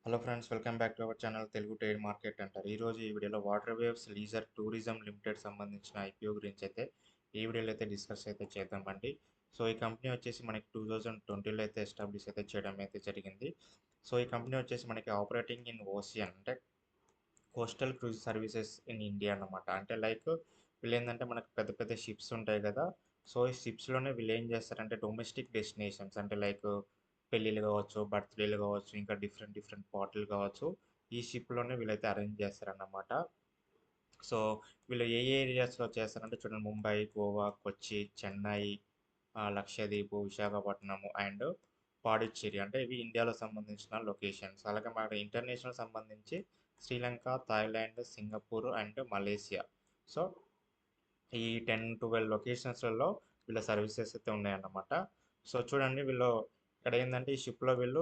Hello friends, welcome back to our channel Telugu trade market అంటారు. ఈరోజు ఈ వీడియోలో water waves leisure tourism limited సంబంధించిన ఐపీఓ గురించి అయితే ఈ వీడియోలో అయితే డిస్కస్ అయితే చేద్దామండి. సో ఈ కంపెనీ వచ్చేసి మనకి 2020లో అయితే ఎస్టాబ్లిష్ అయితే చేయడం అయితే జరిగింది. సో ఈ కంపెనీ వచ్చేసి మనకి ఆపరేటింగ్ ఇన్ ఓషియన్ అంటే coastal cruise services in India అన్నమాట. అంటే లైక్ వీళ్ళు ఏంటంటే మనకు పెద్ద పెద్ద షిప్స్ ఉంటాయి కదా. సో ఈ షిప్స్లోనే వీళ్ళు ఏం చేస్తారంటే డొమెస్టిక్ డెస్టినేషన్స్ అంటే లైక్ పెళ్ళిళ్ళు కావచ్చు, బర్త్డేలు కావచ్చు, ఇంకా డిఫరెంట్ డిఫరెంట్ పార్టీలు కావచ్చు, ఈ షిప్లోనే వీళ్ళైతే అరేంజ్ చేస్తారన్నమాట. సో వీళ్ళు ఏ ఏరియాస్లో చేస్తారంటే చూడండి, ముంబై, గోవా, కొచ్చి, చెన్నై, లక్షద్వీప్, విశాఖపట్నము అండ్ పాడిచ్చేరి అంటే ఇవి ఇండియాలో సంబంధించిన లొకేషన్స్. అలాగే మన ఇంటర్నేషనల్ సంబంధించి Sri Lanka, Thailand, Singapore and Malaysia. So ఈ 10-12 లొకేషన్స్లలో వీళ్ళ సర్వీసెస్ అయితే ఉన్నాయన్నమాట. సో చూడండి, వీళ్ళు ఇక్కడ ఏంటంటే ఈ షిప్లో వీళ్ళు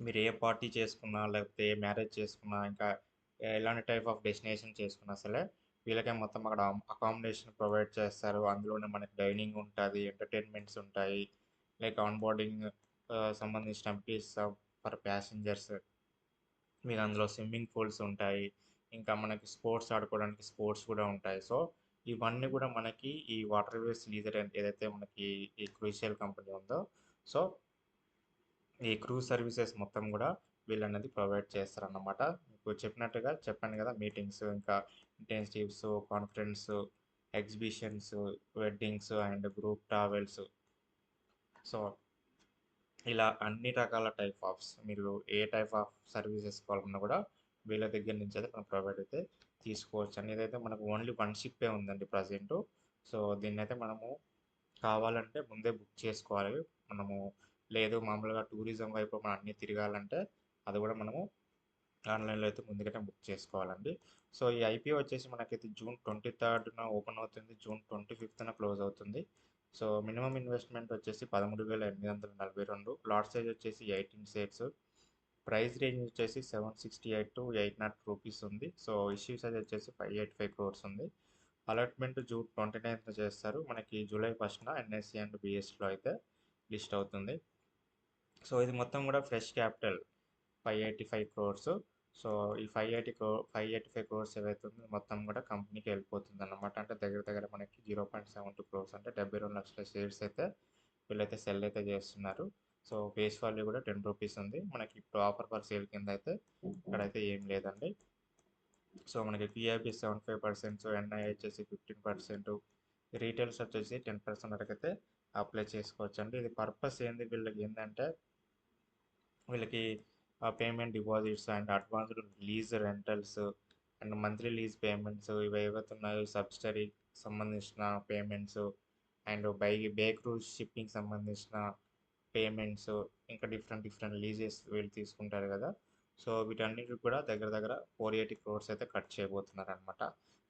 మీరు ఏ పార్టీ చేసుకున్నా, లేకపోతే ఏ మ్యారేజ్ చేసుకున్నా, ఇంకా ఎలాంటి టైప్ ఆఫ్ డెస్టినేషన్ చేసుకున్నా సరే వీళ్ళకే మొత్తం అక్కడ అకామిడేషన్ ప్రొవైడ్ చేస్తారు. అందులోనే మనకి డైనింగ్ ఉంటుంది, ఎంటర్టైన్మెంట్స్ ఉంటాయి, లైక్ ఆన్ బోర్డింగ్ సంబంధించిన అమ్యూనిటీస్ ఫర్ ప్యాసింజర్స్. మీకు అందులో స్విమ్మింగ్ పూల్స్ ఉంటాయి, ఇంకా మనకి స్పోర్ట్స్ ఆడుకోవడానికి స్పోర్ట్స్ కూడా ఉంటాయి. సో ఇవన్నీ కూడా మనకి ఈ వాటర్ వేస్ లీజర్ ఏదైతే మనకి ఈ క్రూషియల్ కంపెనీ ఉందో, సో ఈ క్రూజ్ సర్వీసెస్ మొత్తం కూడా వీళ్ళనేది ప్రొవైడ్ చేస్తారన్నమాట. మీకు చెప్పినట్టుగా చెప్పాను కదా, మీటింగ్స్, ఇంకా incentives, conference, exhibitions, weddings and group travels. So ఇలా అన్ని రకాల టైప్ ఆఫ్స్ మీరు ఏ టైప్ ఆఫ్ సర్వీసెస్ కావాలన్నా కూడా వీళ్ళ దగ్గర నుంచి అయితే మనం ప్రొవైడ్ అయితే తీసుకోవచ్చు అండి. ఇదైతే మనకు ఓన్లీ వన్ షిప్పే ఉందండి ప్రజెంట్. సో దీన్ని అయితే మనము కావాలంటే ముందే బుక్ చేసుకోవాలి మనము. లేదు మామూలుగా టూరిజం వైపు మనం అన్నీ తిరగాలంటే అది కూడా మనము ఆన్లైన్లో అయితే ముందుగానే బుక్ చేసుకోవాలండి. సో ఈ ఐపీఓ వచ్చేసి మనకైతే జూన్ 23న ఓపెన్ అవుతుంది, జూన్ 25న క్లోజ్ అవుతుంది. సో మినిమం ఇన్వెస్ట్మెంట్ వచ్చేసి 13,842, లాట్ సైజ్ వచ్చేసి 18 షేర్స్, ప్రైస్ రేంజ్ వచ్చేసి 768 to 800 రూపీస్ ఉంది. సో ఇష్యూ సైజ్ వచ్చేసి 585 crores ఉంది. అలాట్మెంట్ జూన్ 29న చేస్తారు. మనకి జూలై 1న ఎన్ఎస్సి అండ్ బిఎస్సిలో అయితే లిస్ట్ అవుతుంది. సో ఇది మొత్తం కూడా ఫ్రెష్ క్యాపిటల్ 585 crores. సో ఈ 585 crores ఏవైతే ఉందో మొత్తం కూడా కంపెనీకి వెళ్ళిపోతుంది అన్నమాట. అంటే దగ్గర దగ్గర మనకి 0.72 crores అంటే 72 లక్షల షేర్స్ అయితే వీళ్ళైతే సెల్ అయితే చేస్తున్నారు. సో ఫేస్ వాల్యూ కూడా 10 రూపీస్ ఉంది. మనకి ఇప్పుడు ఆఫర్ ఫర్ సేల్ కింద అయితే ఇక్కడైతే ఏం లేదండి. సో మనకి పిఐబి 75%, ఎన్ఐ వచ్చేసి 15%, రీటైల్స్ వచ్చేసి 10% వరకు అయితే అప్లై చేసుకోవచ్చు అండి. ఇది పర్పస్ ఏంది వీళ్ళకి ఏంటంటే వీళ్ళకి payment deposits and advanced lease rentals and monthly lease payments ఇవి ఏవైతే ఉన్నాయో సబ్సిడరీ సంబంధించిన payments and bay cruise shipping సంబంధించిన పేమెంట్స్, ఇంకా డిఫరెంట్ డిఫరెంట్ లీజెస్ వీళ్ళు తీసుకుంటారు కదా. సో వీటన్నిటికి కూడా దగ్గర దగ్గర 480 crores అయితే కట్ చేయబోతున్నారు అనమాట.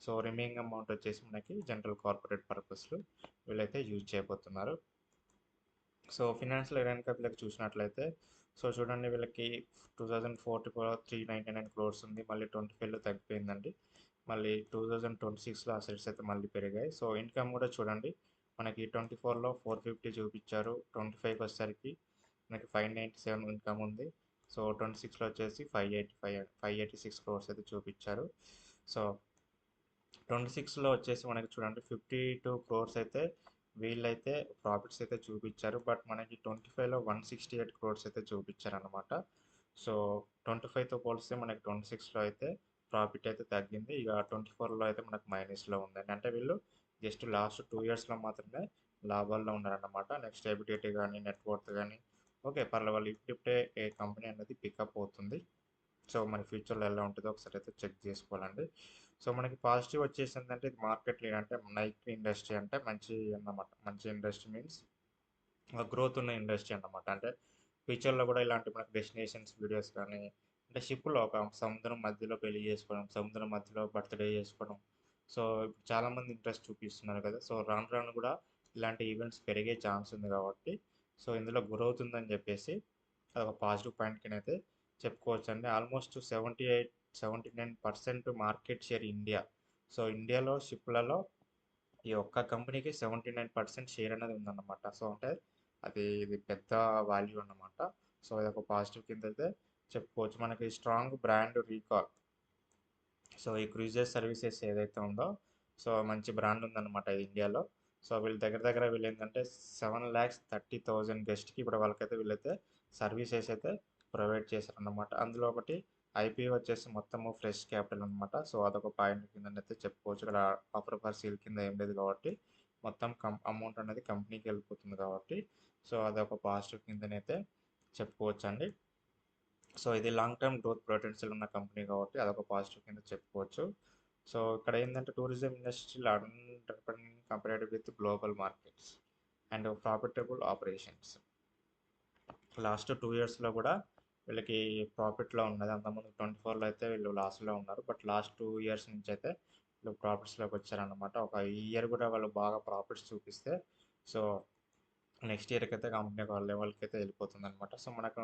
సో రిమైనింగ్ అమౌంట్ వచ్చేసి మనకి జనరల్ కార్పొరేట్ పర్పస్లు వీళ్ళైతే యూజ్ చేయబోతున్నారు. సో ఫినాన్షియల్ ఇయర్ కనుక వీళ్ళకి చూసినట్లయితే, సో చూడండి వీళ్ళకి 2004 399 crores ఉంది, మళ్ళీ 25లో తగ్గిపోయిందండి, మళ్ళీ 2026లో అసెట్స్ అయితే మళ్ళీ పెరిగాయి. సో ఇన్కమ్ కూడా చూడండి, మనకి 24లో 450 చూపించారు, 25కి వచ్చేసరికి మనకి 597 ఇన్కమ్ ఉంది. సో 26లో వచ్చేసి 586 crores అయితే చూపించారు. సో 26లో వచ్చేసి మనకి చూడండి 52 crores అయితే వీళ్ళైతే ప్రాఫిట్స్ అయితే చూపించారు. బట్ మనకి 25లో 168 crores అయితే చూపించారు అనమాట. సో 25తో పోలిస్తే మనకి 26లో అయితే ప్రాఫిట్ అయితే తగ్గింది. ఇక 24లో అయితే మనకు మైనస్లో ఉందండి. అంటే వీళ్ళు జస్ట్ లాస్ట్ 2 yearsలో మాత్రమే లాభాల్లో ఉన్నారన్నమాట. నెక్స్ట్ ఎబిలిటీ కానీ నెట్వర్త్ కానీ ఓకే పర్లేదు, వాళ్ళు ఇప్పుడిప్పుడే ఏ కంపెనీ అనేది పికప్ అవుతుంది. సో మన ఫ్యూచర్లో ఎలా ఉంటుందో ఒకసారి అయితే చెక్ చేసుకోవాలండి. సో మనకి పాజిటివ్ వచ్చేసి ఏంటంటే ఇది మార్కెట్ లీడ్ అంటే నైక్ ఇండస్ట్రీ అంటే మంచి అన్నమాట. మంచి ఇండస్ట్రీ మీన్స్ గ్రోత్ ఉన్న ఇండస్ట్రీ అన్నమాట. అంటే ఫ్యూచర్లో కూడా ఇలాంటి మనకి డెస్టినేషన్స్ వీడియోస్ కానీ, అంటే షిప్లో ఒక సముద్రం మధ్యలో పెళ్లి చేసుకోవడం, సముద్రం మధ్యలో బర్త్డే చేసుకోవడం, సో చాలామంది ఇంట్రెస్ట్ చూపిస్తున్నారు కదా. సో రాను రాను కూడా ఇలాంటి ఈవెంట్స్ పెరిగే ఛాన్స్ ఉంది కాబట్టి సో ఇందులో గ్రోత్ ఉందని చెప్పేసి అదొక పాజిటివ్ పాయింట్ కింద అయితే చెప్పుకోవచ్చు అండి. Almost 79% market share India. So ఇండియాలో షిప్లలో ఈ ఒక్క కంపెనీకి 79% షేర్ అనేది ఉందన్నమాట. సో అంటే ఇది పెద్ద వాల్యూ అన్నమాట. సో ఇది ఒక పాజిటివ్ కింద అయితే చెప్పుకోవచ్చు. మనకి స్ట్రాంగ్ బ్రాండ్ రీకాల్. సో ఈ క్రూజర్ సర్వీసెస్ ఏదైతే ఉందో, సో మంచి బ్రాండ్ ఉందన్నమాట ఇది ఇండియాలో. సో వీళ్ళ దగ్గర వీళ్ళు ఏంటంటే 7,30,000 గెస్ట్కి ఇప్పుడు వాళ్ళకైతే వీళ్ళైతే సర్వీసెస్ అయితే ప్రొవైడ్ చేశారన్నమాట. అందులో ఒకటి ఐపీ వచ్చేసి మొత్తము ఫ్రెష్ క్యాపిటల్ అనమాట. సో అదొక పాయింట్ కిందనైతే చెప్పుకోవచ్చు. ఇక్కడ ఆఫర్ ఫర్ సేల్ కింద ఏం లేదు కాబట్టి మొత్తం అమౌంట్ అనేది కంపెనీకి వెళ్ళిపోతుంది కాబట్టి, సో అదొక పాజిటివ్ కిందనైతే చెప్పుకోవచ్చు అండి. సో ఇది లాంగ్ టర్మ్ గ్రోత్ పొటెన్షియల్ ఉన్న కంపెనీ కాబట్టి అదొక పాజిటివ్ కింద చెప్పుకోవచ్చు. సో ఇక్కడ ఏంటంటే టూరిజం ఇండస్ట్రీలో underspending compared with global markets and profitable operations. Last 2 ఇయర్స్లో కూడా వీళ్ళకి ప్రాఫిట్లో ఉన్నది. అంతకుముందు 24లో అయితే వీళ్ళు లాస్లో ఉన్నారు. బట్ లాస్ట్ 2 ఇయర్స్ నుంచి అయితే వీళ్ళు ప్రాఫిట్స్లోకి వచ్చారనమాట. ఒక ఇయర్ కూడా వాళ్ళు బాగా ప్రాఫిట్స్ చూపిస్తే, సో నెక్స్ట్ ఇయర్కి అయితే కంపెనీ ఒక లెవెల్కి అయితే వెళ్ళిపోతుంది అనమాట. సో మనకు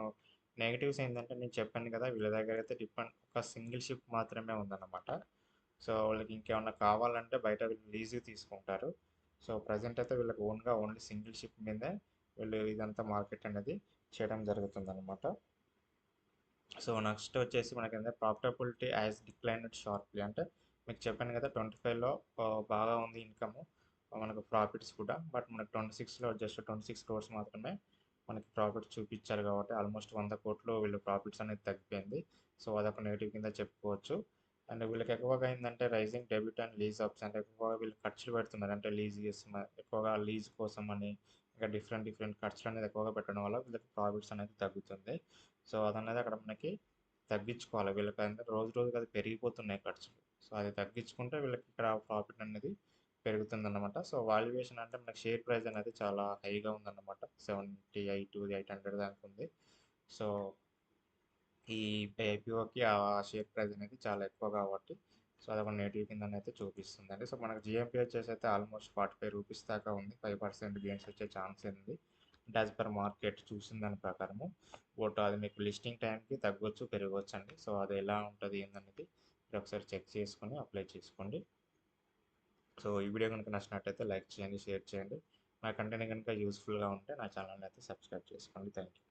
నెగిటివ్స్ ఏంటంటే నేను చెప్పాను కదా, వీళ్ళ దగ్గర అయితే ఒక సింగిల్ షిప్ మాత్రమే ఉందన్నమాట. సో వాళ్ళకి ఇంకేమన్నా కావాలంటే బయట వీళ్ళు లీజుకి తీసుకుంటారు. సో ప్రజెంట్ అయితే వీళ్ళకి ఓన్లీ సింగిల్ షిప్ మీదే వీళ్ళు ఇదంతా మార్కెట్ అనేది చేయడం జరుగుతుందన్నమాట. సో నెక్స్ట్ వచ్చేసి మనకి ఏంటంటే ప్రాఫిటబిలిటీ యాజ్ డిక్లైన్డ్ షార్ప్లీ. అంటే మీకు చెప్పాను కదా 25లో బాగా ఉంది ఇన్కమ్ మనకు ప్రాఫిట్స్ కూడా. బట్ మనకు 26లో జస్ట్ 26 క్రోర్స్ మాత్రమే మనకి ప్రాఫిట్ చూపించారు కాబట్టి ఆల్మోస్ట్ 100 కోట్లు వీళ్ళు ప్రాఫిట్స్ అనేది తగ్గిపోయింది. సో అదొక నెగిటివ్ కింద చెప్పుకోవచ్చు. అండ్ వీళ్ళకి ఎక్కువగా ఏంటంటే rising debut and lease ops. అంటే ఎక్కువగా వీళ్ళు ఖర్చులు పెడుతున్నారు. అంటే లీజ్ చేస్తున్నారు ఎక్కువగా, లీజ్ కోసం అని ఇంకా డిఫరెంట్ ఖర్చులు అనేది ఎక్కువగా పెట్టడం వల్ల వీళ్ళకి ప్రాఫిట్స్ అనేది తగ్గుతుంది. సో అదనేది అక్కడ మనకి తగ్గించుకోవాలి. వీళ్ళకి అంటే రోజుకి అది పెరిగిపోతున్నాయి ఖర్చులు. సో అది తగ్గించుకుంటే వీళ్ళకి ఇక్కడ ప్రాఫిట్ అనేది పెరుగుతుందన్నమాట. సో వాల్యుయేషన్ అంటే మనకి షేర్ ప్రైస్ అనేది చాలా హైగా ఉందన్నమాట. 78, 800 దాకా ఉంది. సో ఈ ఐపీఓకి ఆ షేర్ ప్రైస్ అనేది చాలా ఎక్కువ కాబట్టి, సో అదొక నెగిటివ్ కిందనైతే చూపిస్తుందండి. సో మనకు జిఎంపీ వచ్చేసి అయితే ఆల్మోస్ట్ 45 రూపీస్ దాకా ఉంది. 5% గెయిన్స్ వచ్చే ఛాన్స్ ఉంది యాజ్ పర్ మార్కెట్ చూసిన దాని ప్రకారము. బట్ అది మీకు లిస్టింగ్ టైంకి తగ్గొచ్చు పెరగవచ్చు అండి. సో అది ఎలా ఉంటుంది ఏందనేది మీరు ఒకసారి చెక్ చేసుకొని అప్లై చేసుకోండి. సో ఈ వీడియో కనుక నచ్చినట్టయితే లైక్ చేయండి, షేర్ చేయండి. నా కంటెంట్ కనుక యూస్ఫుల్గా ఉంటే నా ఛానల్ని అయితే సబ్స్క్రైబ్ చేసుకోండి. Thank you.